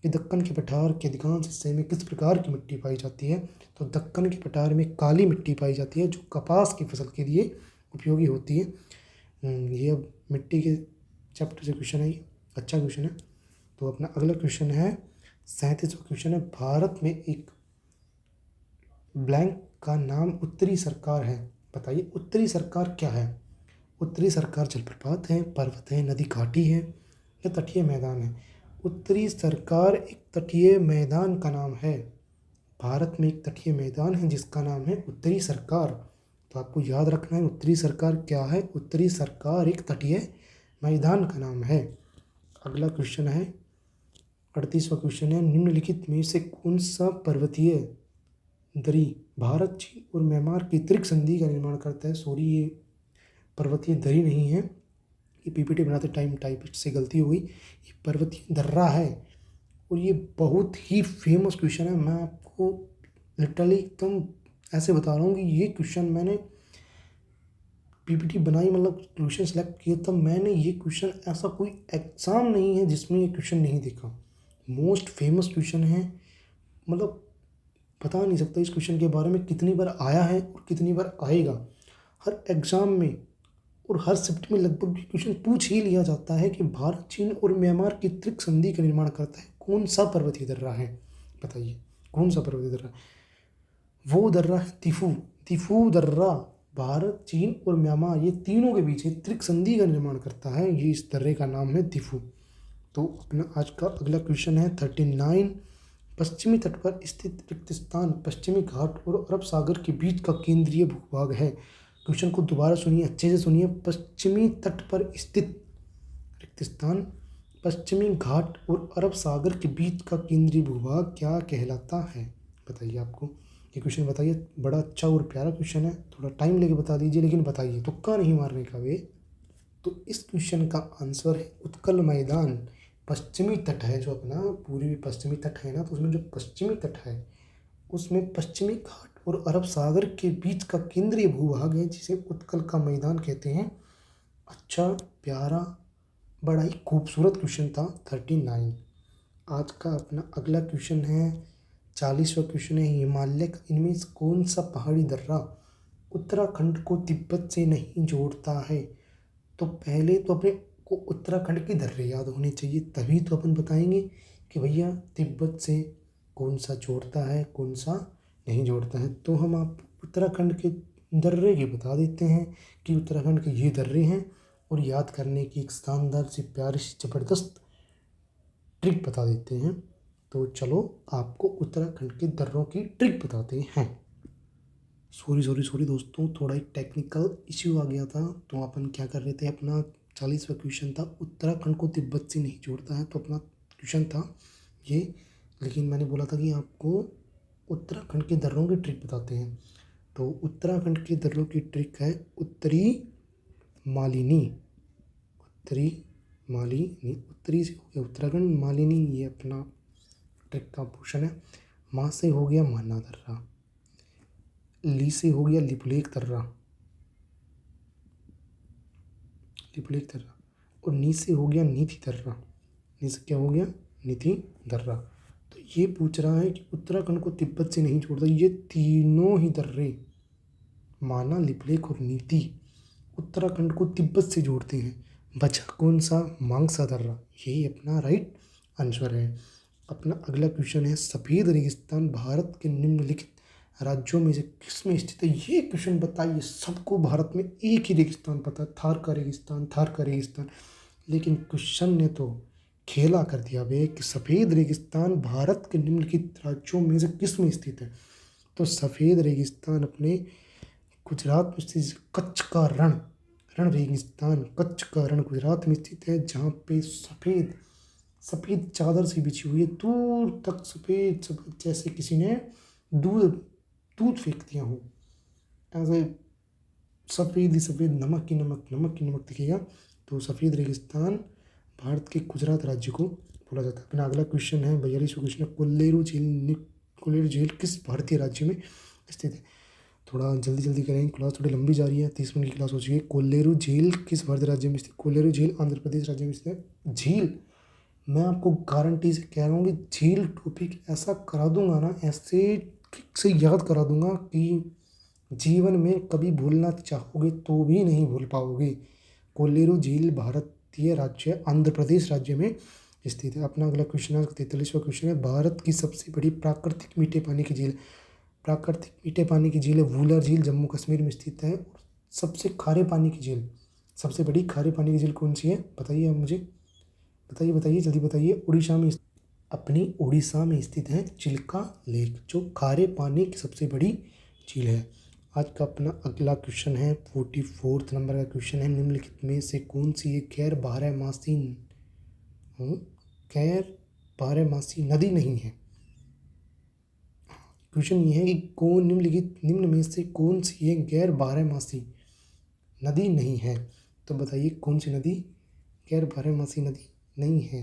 कि दक्कन के पठार के अधिकांश हिस्से में किस प्रकार की मिट्टी पाई जाती है? तो दक्कन के पठार में काली मिट्टी पाई जाती है, जो कपास की फसल के लिए उपयोगी होती है। ये अब मिट्टी के चैप्टर से क्वेश्चन है, ये अच्छा क्वेश्चन है। तो अपना अगला क्वेश्चन है, 37वां क्वेश्चन है, भारत में एक ब्लैंक का नाम उत्तरी सरकार है। बताइए, उत्तरी सरकार क्या है? उत्तरी सरकार जलप्रपात है, पर्वत है, नदी घाटी है, या तटीय मैदान है? उत्तरी सरकार एक तटीय मैदान का नाम है। भारत में एक तटीय मैदान है जिसका नाम है उत्तरी सरकार। तो आपको याद रखना है, उत्तरी सरकार क्या है? उत्तरी सरकार एक तटीय मैदान का नाम है। अगला क्वेश्चन है, 38वां क्वेश्चन है, निम्नलिखित में से कौन सा पर्वतीय दरी भारत, चीन और म्यांमार की त्रिक संधि का निर्माण करता है? सॉरी, ये पर्वतीय दरी नहीं है, ये पीपीटी बनाते टाइम टाइपिस्ट से गलती हुई, ये पर्वतीय दर्रा है। और ये बहुत ही फेमस क्वेश्चन है। मैं आपको लिटरली एकदम ऐसे बता रहा हूँ कि ये क्वेश्चन मैंने पीपीटी बनाई, मतलब क्वेश्चन सेलेक्ट किया, तब मैंने ये क्वेश्चन, ऐसा कोई एग्ज़ाम नहीं है जिसमें ये क्वेश्चन नहीं देखा। मोस्ट फेमस क्वेश्चन है, मतलब बता नहीं सकता इस क्वेश्चन के बारे में कितनी बार आया है और कितनी बार आएगा। हर एग्ज़ाम में और हर शिफ्ट में लगभग क्वेश्चन पूछ ही लिया जाता है कि भारत, चीन और म्यांमार की त्रिक संधि का निर्माण करता है कौन सा पर्वतीय दर्रा है? बताइए, कौन सा पर्वतीय दर्रा? वो दर्रा है तिफू। तिफू दर्रा भारत, चीन और म्यांमार, ये तीनों के बीच त्रिक संधि का निर्माण करता है। ये इस दर्रे का नाम है तिफू। तो अपना आज का अगला क्वेश्चन है 39, पश्चिमी तट पर स्थित रिक्त स्थान पश्चिमी घाट और अरब सागर के बीच का केंद्रीय भूभाग है। क्वेश्चन को दोबारा सुनिए, अच्छे से सुनिए। पश्चिमी तट पर स्थित रिक्त स्थान पश्चिमी घाट और अरब सागर के बीच का केंद्रीय भूभाग क्या कहलाता है? बताइए, आपको ये क्वेश्चन बताइए। बड़ा अच्छा और प्यारा क्वेश्चन है, थोड़ा टाइम लेके बता दीजिए, लेकिन बताइए, तुक्का नहीं मारने का वे। तो इस क्वेश्चन का आंसर है उत्कल मैदान। पश्चिमी तट है जो अपना, पूर्वी पश्चिमी तट है ना, तो उसमें जो पश्चिमी तट है उसमें पश्चिमी घाट और अरब सागर के बीच का केंद्रीय भूभाग है, जिसे उत्कल का मैदान कहते हैं। अच्छा, प्यारा, बड़ा ही खूबसूरत क्वेश्चन था 39। आज का अपना अगला क्वेश्चन है 40वां क्वेश्चन है, हिमालय का इनमें से कौन सा पहाड़ी दर्रा उत्तराखंड को तिब्बत से नहीं जोड़ता है? तो पहले तो अपने को उत्तराखंड के दर्रे याद होने चाहिए, तभी तो अपन बताएंगे कि भैया तिब्बत से कौन सा जोड़ता है, कौन सा नहीं जोड़ता है। तो हम आप उत्तराखंड के दर्रे के बता देते हैं कि उत्तराखंड के ये दर्रे हैं, और याद करने की एक शानदार सी प्यारी सी ज़बरदस्त ट्रिक बता देते हैं। तो चलो आपको उत्तराखंड के दर्रों की ट्रिक बताते हैं। सॉरी दोस्तों, थोड़ा एक टेक्निकल इश्यू आ गया था। तो अपन क्या कर रहे थे, अपना 40वां क्वेश्चन था उत्तराखंड को तिब्बत से नहीं जोड़ता है, तो अपना क्वेश्चन था ये, लेकिन मैंने बोला था कि आपको उत्तराखंड के दर्रों की ट्रिक बताते हैं। तो उत्तराखंड के दर्रों की ट्रिक है उत्तरी मालिनी। उत्तरी मालिनी, उत्तरी से हो गया उत्तराखंड, मालिनी ये अपना ट्रिक का पोर्शन है। माँ से हो गया माना दर्रा, ली से हो गया लिपुलेख दर्रा, लिपुलेख दर्रा, और नी से हो गया नीति दर्रा। नी से क्या हो गया? नीति दर्रा। तो ये पूछ रहा है कि उत्तराखंड को तिब्बत से नहीं जोड़ता, ये तीनों ही दर्रे, माना, लिपुलेख और नीति, उत्तराखंड को तिब्बत से जोड़ते हैं। बचा कौन सा? मांगसा दर्रा। यही अपना राइट आंसर है। अपना अगला क्वेश्चन है, सफ़ेद रेगिस्तान भारत के निम्नलिखित राज्यों में से किस में स्थित है? ये क्वेश्चन बताइए, सबको भारत में एक ही रेगिस्तान पता है, थार का रेगिस्तान, थार का रेगिस्तान, लेकिन क्वेश्चन ने तो खेला कर दिया बे कि सफ़ेद रेगिस्तान भारत के निम्नलिखित राज्यों में से किस में स्थित है। तो सफ़ेद रेगिस्तान अपने गुजरात में स्थित कच्छ का रण, रण रेगिस्तान कच्छ का रण गुजरात में स्थित है, जहाँ पे सफ़ेद सफ़ेद चादर सी बिछी हुई है, दूर तक सफ़ेद सफ़ेद, जैसे किसी ने दूध दूध फेंक दिया हो, ऐसे सफ़ेद ही सफ़ेद, नमक की नमक, नमक की नमक दिखेगा। तो सफ़ेद रेगिस्तान भारत के गुजरात राज्य को बोला जाता है। अपना अगला क्वेश्चन है 42वां क्वेश्चन है, कोल्लेरू झील किस भारतीय राज्य में स्थित है? थोड़ा जल्दी जल्दी करेंगे, क्लास थोड़ी लंबी जा रही है, 30 मिनट की क्लास हो चुकी है। कोल्लेरू झील किस भारतीय राज्य में स्थित? कोल्लेरू झील आंध्र प्रदेश राज्य में स्थित है। झील, मैं आपको गारंटी से कह रहा हूँ कि झील टॉपिक ऐसा करा दूंगा ना, ऐसे ट्रिक से याद करा दूंगा कि जीवन में कभी भूलना चाहोगे तो भी नहीं भूल पाओगे। कोल्लेरू झील भारतीय राज्य आंध्र प्रदेश राज्य में स्थित है। अपना अगला क्वेश्चन है 43वां क्वेश्चन है, भारत की सबसे बड़ी प्राकृतिक मीठे पानी की झील, प्राकृतिक मीठे पानी की झील है वूलर झील, जम्मू कश्मीर में स्थित है। सबसे खारे पानी की झील, सबसे बड़ी खारे पानी की झील कौन सी है? बताइए आप मुझे, बताइए बताइए जल्दी बताइए। उड़ीसा में, अपनी उड़ीसा में स्थित है चिल्का लेक, जो खारे पानी की सबसे बड़ी झील है। आज का अपना अगला क्वेश्चन है 44 नंबर का क्वेश्चन है, निम्नलिखित में से कौन सी एक गैर बारहमासी नदी नहीं है? क्वेश्चन ये है कि कौन निम्न में से कौन सी एक गैर बारहमासी नदी नहीं है? तो बताइए कौन सी नदी गैर बारहमासी नदी नहीं है?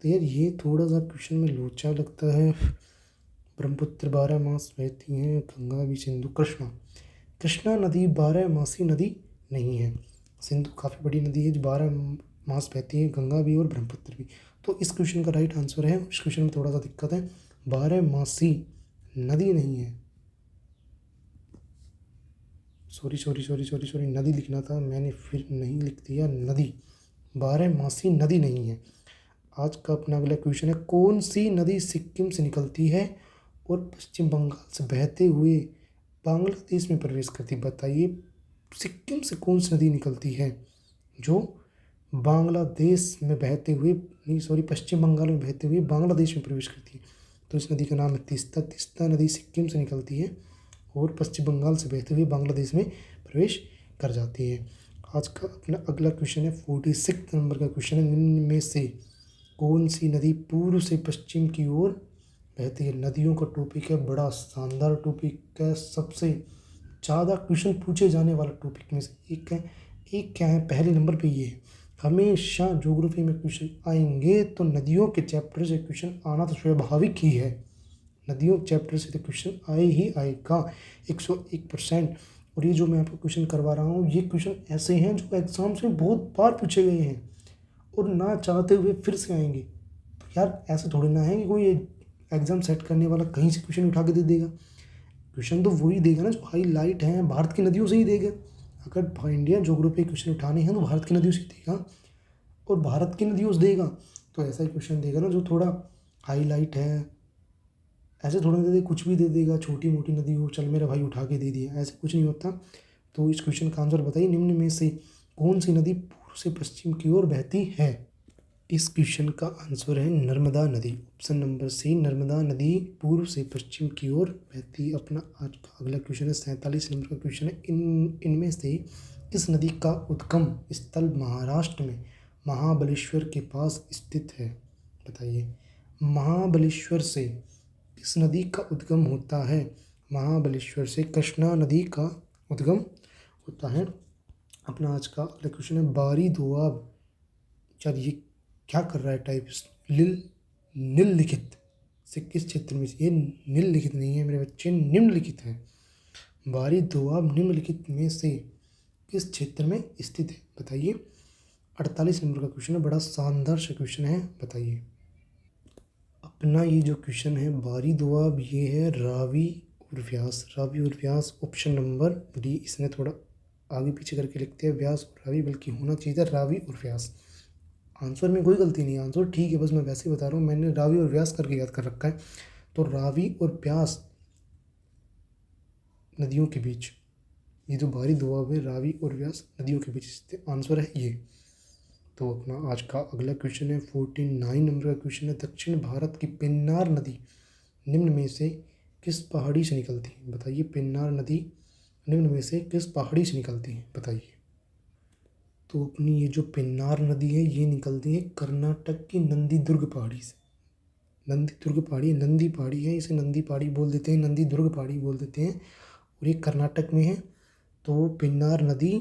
तो यार ये थोड़ा सा क्वेश्चन में लोचा लगता है। ब्रह्मपुत्र 12 मास बहती हैं, गंगा भी, सिंधु, कृष्णा, कृष्णा नदी 12 मासी नदी नहीं है। सिंधु काफ़ी बड़ी नदी है जो 12 मास बहती है, गंगा भी और ब्रह्मपुत्र भी। तो इस क्वेश्चन का राइट आंसर है, इस क्वेश्चन में थोड़ा सा दिक्कत है, 12 मासी नदी नहीं है। सॉरी नदी लिखना था मैंने, फिर नहीं लिख दिया नदी, 12 मासी नदी नहीं है। आज का अपना अगला क्वेश्चन है, कौन सी नदी सिक्किम से निकलती है और पश्चिम बंगाल से बहते हुए बांग्लादेश में प्रवेश करती? बताइए सिक्किम से कौन सी नदी निकलती है जो बांग्लादेश में बहते हुए, नहीं सॉरी, पश्चिम बंगाल में बहते हुए बांग्लादेश में प्रवेश करती है? तो इस नदी का नाम है तीस्ता। तीस्ता नदी सिक्किम से निकलती है और पश्चिम बंगाल से बहते हुए बांग्लादेश में प्रवेश कर जाती है। आज का अपना अगला क्वेश्चन है 46 नंबर का क्वेश्चन है, निम्न में से कौन सी नदी पूर्व से पश्चिम की ओर बहती है? नदियों का टॉपिक है, बड़ा शानदार टॉपिक है, सबसे ज़्यादा क्वेश्चन पूछे जाने वाला टॉपिक में से एक है। एक क्या है, पहले नंबर पे ये है, हमेशा ज्योग्राफी में क्वेश्चन आएंगे तो नदियों के चैप्टर से क्वेश्चन आना तो स्वाभाविक ही है, नदियों चैप्टर से तो क्वेश्चन आए ही आएगा 101%। और ये जो मैं आपको क्वेश्चन करवा रहा हूँ, ये क्वेश्चन ऐसे हैं जो एग्जाम्स में बहुत बार पूछे गए हैं और ना चाहते हुए फिर से आएंगे। तो यार ऐसा थोड़ी ना है कि कोई एग्ज़ाम सेट करने वाला कहीं से क्वेश्चन उठा के दे देगा। क्वेश्चन तो वही देगा ना जो हाईलाइट है, भारत की नदियों से ही देगा। अगर इंडिया ज्योग्राफी क्वेश्चन उठाने हैं तो भारत की नदियों से देगा, और भारत की नदियों से देगा तो ऐसा ही क्वेश्चन देगा ना जो थोड़ा हाईलाइट है। ऐसे थोड़ा दे दे, कुछ भी दे देगा, छोटी मोटी नदी हो, चल मेरा भाई उठा के दे दिया, ऐसे कुछ नहीं होता। तो इस क्वेश्चन का आंसर बताइए, निम्न में से कौन सी नदी पूर्व से पश्चिम की ओर बहती है? इस क्वेश्चन का आंसर है नर्मदा नदी, ऑप्शन नंबर सी, नर्मदा नदी पूर्व से पश्चिम की ओर बहती है। अपना आज का अगला क्वेश्चन है 47 नंबर का क्वेश्चन है, इनमें से किस नदी का उद्गम स्थल महाराष्ट्र में महाबलेश्वर के पास स्थित है? बताइए महाबलेश्वर से किस नदी का उद्गम होता है? महाबलेश्वर से कृष्णा नदी का उद्गम होता है। अपना आज का अगला क्वेश्चन है बारी दोआब, यार ये क्या कर रहा है टाइप, निम्नलिखित से किस क्षेत्र में, ये निम्नलिखित नहीं है मेरे बच्चे, निम्नलिखित है। बारी दोआब निम्नलिखित में से किस क्षेत्र में स्थित है? बताइए। 48 नंबर का क्वेश्चन है, बड़ा शानदार सा क्वेश्चन है, बताइए। अपना ये जो क्वेश्चन है बारी दोआब, ये है रावी और व्यास, रावी और व्यास, ऑप्शन नंबर डी। इसने थोड़ा आगे पीछे करके लिखते हैं व्यास और रावी, बल्कि होना चाहिए था रावी और व्यास। आंसर में कोई गलती नहीं है, आंसर ठीक है, बस मैं वैसे ही बता रहा हूँ, मैंने रावी और व्यास करके याद कर रखा है। तो रावी और व्यास नदियों के बीच, ये जो बारी दोआब है रावी और व्यास नदियों के बीच स्थित, आंसर है ये। तो अपना आज का अगला क्वेश्चन है 49 नंबर का क्वेश्चन है, दक्षिण भारत की पेन्नार नदी निम्न में से किस पहाड़ी से निकलती है? बताइए पेन्नार नदी निम्न में से किस पहाड़ी से निकलती है, बताइए। तो अपनी ये जो पेन्नार नदी है ये निकलती है कर्नाटक की नंदी दुर्ग पहाड़ी से। नंदी दुर्ग पहाड़ी, नंदी पहाड़ी है, इसे नंदी पहाड़ी बोल देते हैं, नंदी दुर्ग पहाड़ी बोल देते हैं, और ये कर्नाटक में है। तो पेन्नार नदी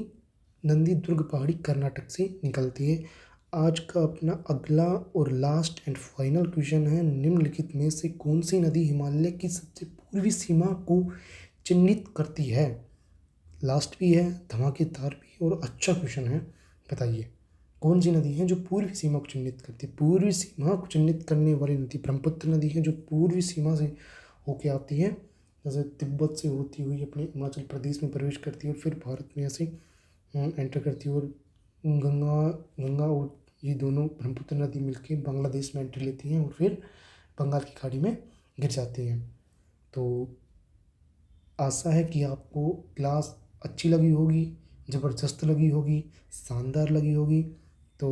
नंदी दुर्ग पहाड़ी कर्नाटक से निकलती है। आज का अपना अगला और लास्ट एंड फाइनल क्वेश्चन है, निम्नलिखित में से कौन सी नदी हिमालय की सबसे पूर्वी सीमा को चिन्हित करती है। लास्ट भी है, धमाकेदार भी और अच्छा क्वेश्चन है, बताइए कौन सी नदी है जो पूर्वी सीमा को चिन्हित करती है। पूर्वी सीमा को चिन्हित करने वाली नदी ब्रह्मपुत्र नदी है, जो पूर्वी सीमा से होके आती है, जैसे तिब्बत से होती हुई अपने हिमाचल प्रदेश में प्रवेश करती है और फिर भारत में ऐसे एंटर करती है, और गंगा गंगा और ये दोनों ब्रह्मपुत्र नदी मिलके बांग्लादेश में एंट्री लेती हैं और फिर बंगाल की खाड़ी में गिर जाती हैं। तो आशा है कि आपको क्लास अच्छी लगी होगी, ज़बरदस्त लगी होगी, शानदार लगी होगी। तो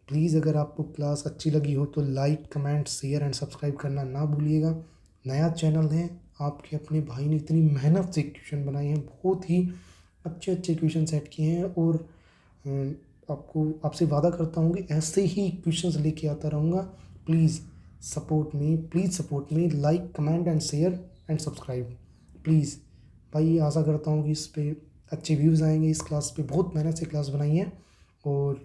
प्लीज़ अगर आपको क्लास अच्छी लगी हो तो like, comment, share and subscribe करना ना भूलिएगा। नया चैनल है, आपके अपने भाई ने इतनी मेहनत से क्वेश्चन बनाए हैं, बहुत ही अच्छे अच्छे क्वेश्चन सेट किए हैं, और आपसे वादा करता हूँ कि ऐसे ही क्वेश्चंस लेके आता रहूँगा। Please support me, like, comment and share and subscribe please. भाई आशा करता हूँ कि इस पे अच्छे व्यूज़ आएंगे। इस क्लास पे बहुत मेहनत से क्लास बनाई है, और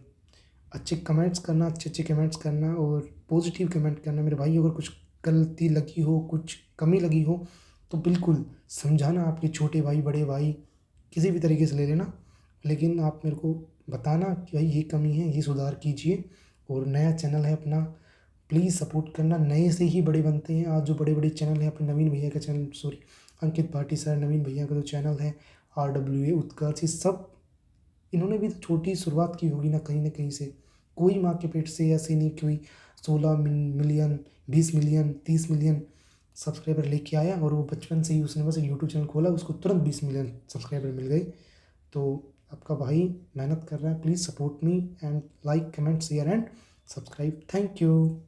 अच्छे अच्छे कमेंट्स करना और पॉजिटिव कमेंट करना। मेरे भाई अगर कुछ गलती लगी हो, कुछ कमी लगी हो, तो बिल्कुल समझाना। आपके छोटे भाई, बड़े भाई, किसी भी तरीके से ले लेना, लेकिन आप मेरे को बताना कि भाई ये कमी है, ये सुधार कीजिए। और नया चैनल है अपना, प्लीज़ सपोर्ट करना। नए से ही बड़े बनते हैं। आज जो बड़े बड़े चैनल हैं, अपने नवीन भैया का चैनल, सॉरी अंकित भाटी सर, नवीन भैया का जो चैनल है, RWA उत्कर्ष, ये सब इन्होंने भी तो छोटी शुरुआत की होगी ना कहीं से। कोई माँ के पेट से ऐसे नहीं कोई 16 मिलियन, 20 मिलियन, 30 मिलियन सब्सक्राइबर लेके आया, और वो बचपन से ही उसने बस यूट्यूब चैनल खोला, उसको तुरंत 20 मिलियन सब्सक्राइबर मिल गए। तो आपका भाई मेहनत कर रहा है। Please support me and like, comment, share and subscribe. Thank you.